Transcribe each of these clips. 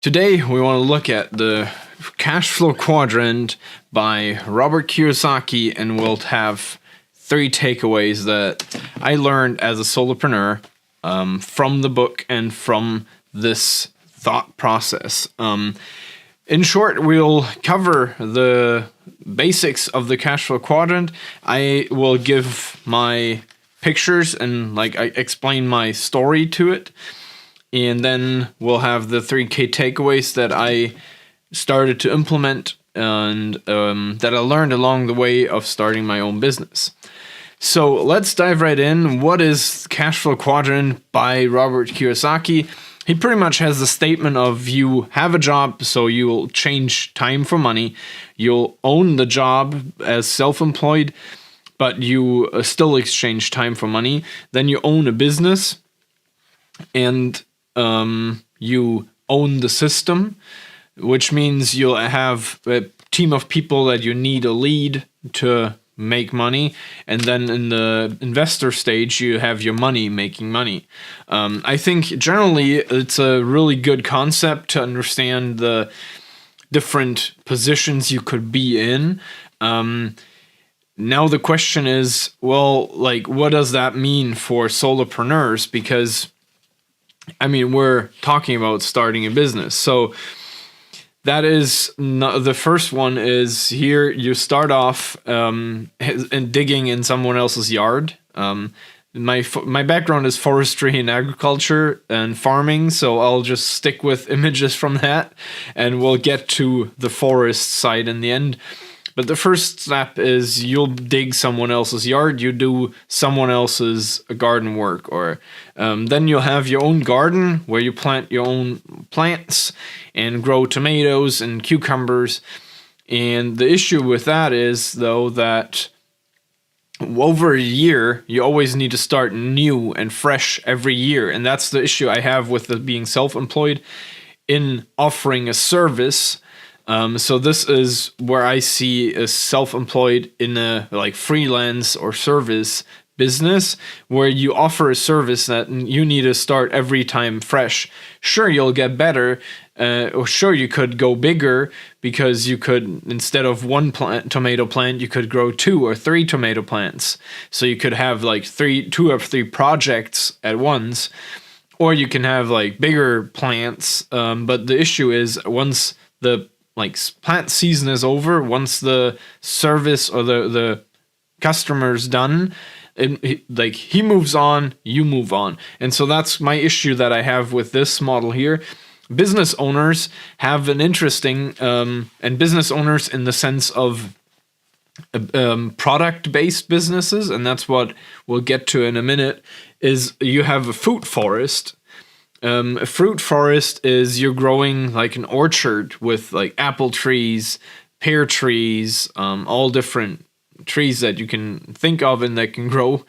Today, we want to look at the Cash Flow Quadrant by Robert Kiyosaki, and we'll have 3 takeaways that I learned as a solopreneur from the book and from this thought process. In short, we'll cover the basics of the Cash Flow Quadrant. I will give my pictures and I explain my story to it. And then we'll have the 3 key takeaways that I started to implement and that I learned along the way of starting my own business. So let's dive right in. What is Cash Flow Quadrant by Robert Kiyosaki? He pretty much has the statement of you have a job, so you'll change time for money. You'll own the job as self-employed, but you still exchange time for money. Then you own a business, and you own the system, which means you'll have a team of people that you need a lead to make money. And then in the investor stage, you have your money making money. I think generally it's a really good concept to understand the different positions you could be in. Now the question is, well, what does that mean for solopreneurs? Because we're talking about starting a business. So that is the first one is here you start off and digging in someone else's yard. My background is forestry and agriculture and farming, so I'll just stick with images from that and we'll get to the forest side in the end. But the first step is you'll dig someone else's yard, you do someone else's garden work, or then you'll have your own garden where you plant your own plants and grow tomatoes and cucumbers. And the issue with that is, though, that over a year, you always need to start new and fresh every year. And that's the issue I have with being self-employed in offering a service. So this is where I see a self-employed in a freelance or service business where you offer a service that you need to start every time fresh. Sure, you'll get better, or sure you could go bigger because you could, instead of 1 tomato plant, you could grow 2 or 3 tomato plants. So you could have 2 or 3 projects at once, or you can have bigger plants. But the issue is once the plant season is over, once the service or the customer's done, he moves on, you move on. And so that's my issue that I have with this model here. Business owners have an interesting, and business owners in the sense of product-based businesses, and that's what we'll get to in a minute, is you have a fruit forest. A fruit forest is you're growing an orchard with apple trees, pear trees, all different trees that you can think of and that can grow.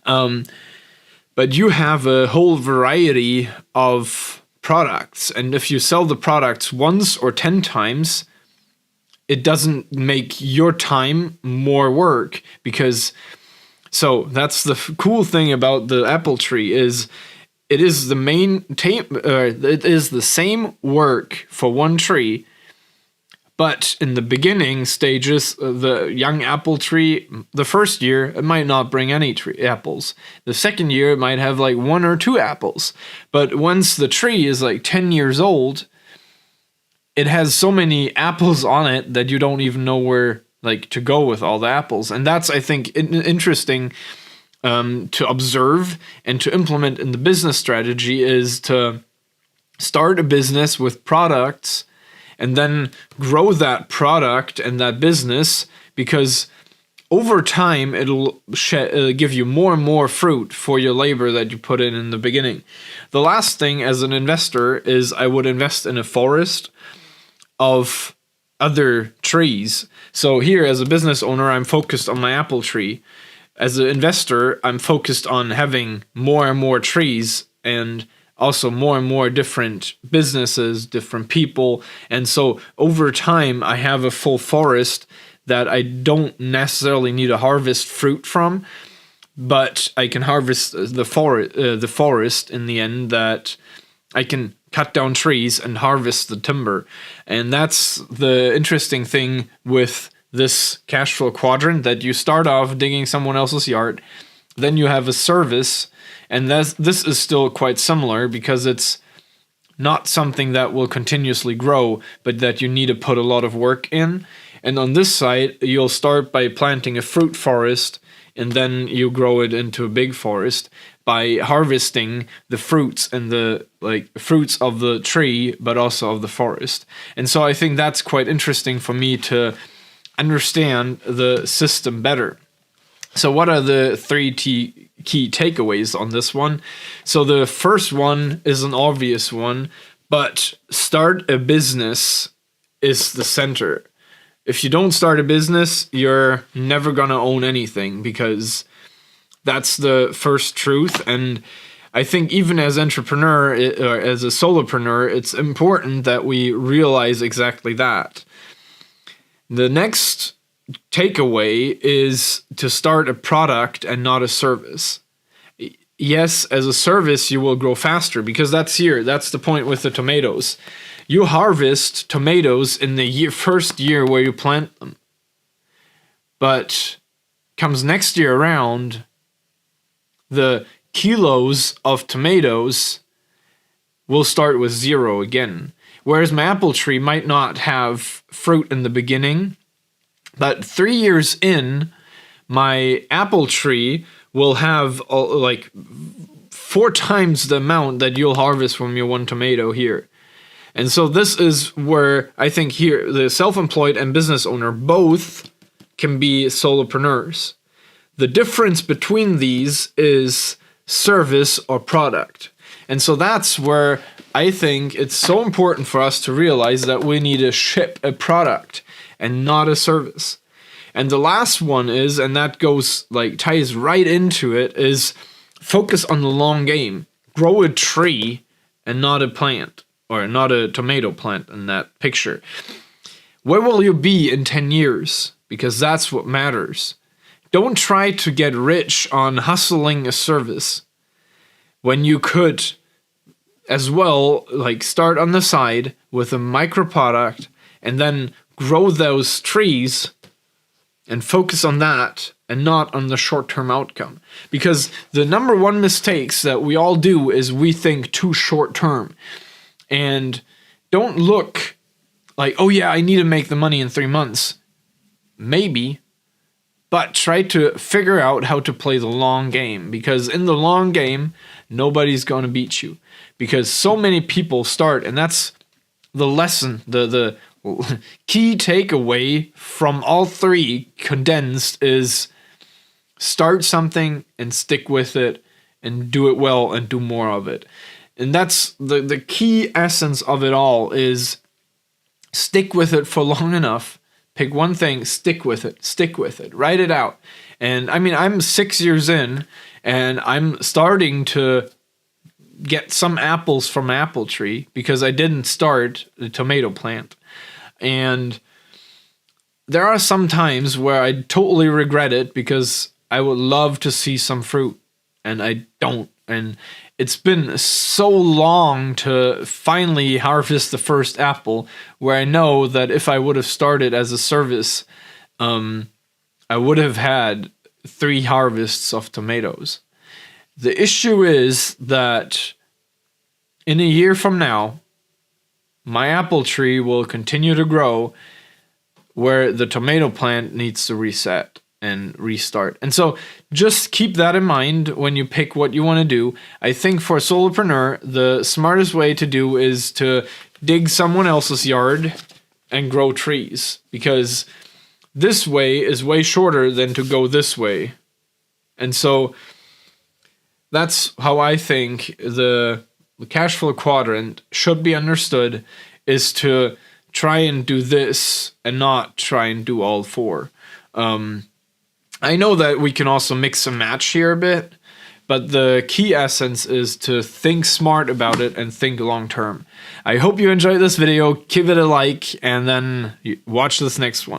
But you have a whole variety of products. And if you sell the products once or 10 times, it doesn't make your time more work because... So that's the cool thing about the apple tree is... It is it is the same work for one tree, but in the beginning stages, the young apple tree, the first year, it might not bring any apples. The second year, it might have 1 or 2 apples. But once the tree is 10 years old, it has so many apples on it that you don't even know where to go with all the apples. And that's, I think, interesting. To observe and to implement in the business strategy is to start a business with products and then grow that product and that business, because over time it'll give you more and more fruit for your labor that you put in the beginning. The last thing as an investor is I would invest in a forest of other trees. So here as a business owner, I'm focused on my apple tree. As an investor, I'm focused on having more and more trees and also more and more different businesses, different people. And so over time, I have a full forest that I don't necessarily need to harvest fruit from, but I can harvest the forest in the end that I can cut down trees and harvest the timber. And that's the interesting thing with this cash flow quadrant, that you start off digging someone else's yard, then you have a service, and this is still quite similar because it's not something that will continuously grow, but that you need to put a lot of work in. And on this side, you'll start by planting a fruit forest, and then you grow it into a big forest by harvesting the fruits and the fruits of the tree, but also of the forest. And so I think that's quite interesting for me to understand the system better. So what are the three key takeaways on this one? So the first one is an obvious one, but start a business is the center. If you don't start a business, you're never gonna own anything, because that's the first truth. And I think even as entrepreneur or as a solopreneur, it's important that we realize exactly that. The next takeaway is to start a product and not a service. Yes, as a service, you will grow faster, because that's the point with the tomatoes. You harvest tomatoes in the first year where you plant them. But comes next year around, the kilos of tomatoes will start with 0 again. Whereas my apple tree might not have fruit in the beginning, but 3 years in, my apple tree will have 4 times the amount that you'll harvest from your one tomato here. And so this is where I think here the self-employed and business owner both can be solopreneurs. The difference between these is service or product. And so that's where I think it's so important for us to realize that we need to ship a product and not a service. And the last one is, and that goes ties right into it, is focus on the long game. Grow a tree and not a plant, or not a tomato plant in that picture. Where will you be in 10 years? Because that's what matters. Don't try to get rich on hustling a service when you could as well start on the side with a micro product and then grow those trees and focus on that and not on the short-term outcome. Because the number one mistakes that we all do is we think too short-term. And don't look like, oh yeah, I need to make the money in 3 months. Maybe. But try to figure out how to play the long game. Because in the long game, nobody's going to beat you. Because so many people start, and that's the lesson, the key takeaway from all three condensed is start something and stick with it and do it well and do more of it. And that's the key essence of it all, is stick with it for long enough. Pick one thing, stick with it, write it out. And I mean, I'm 6 years in and I'm starting to get some apples from an apple tree because I didn't start the tomato plant. And there are some times where I totally regret it because I would love to see some fruit and I don't. And it's been so long to finally harvest the first apple, where I know that if I would have started as a service, I would have had 3 harvests of tomatoes. The issue is that in a year from now, my apple tree will continue to grow where the tomato plant needs to reset and restart. And so just keep that in mind when you pick what you want to do. I think for a solopreneur, the smartest way to do is to dig someone else's yard and grow trees, because this way is way shorter than to go this way. And so that's how I think the cash flow quadrant should be understood, is to try and do this and not try and do all 4. I know that we can also mix and match here a bit, but the key essence is to think smart about it and think long term. I hope you enjoyed this video. Give it a like and then watch this next one.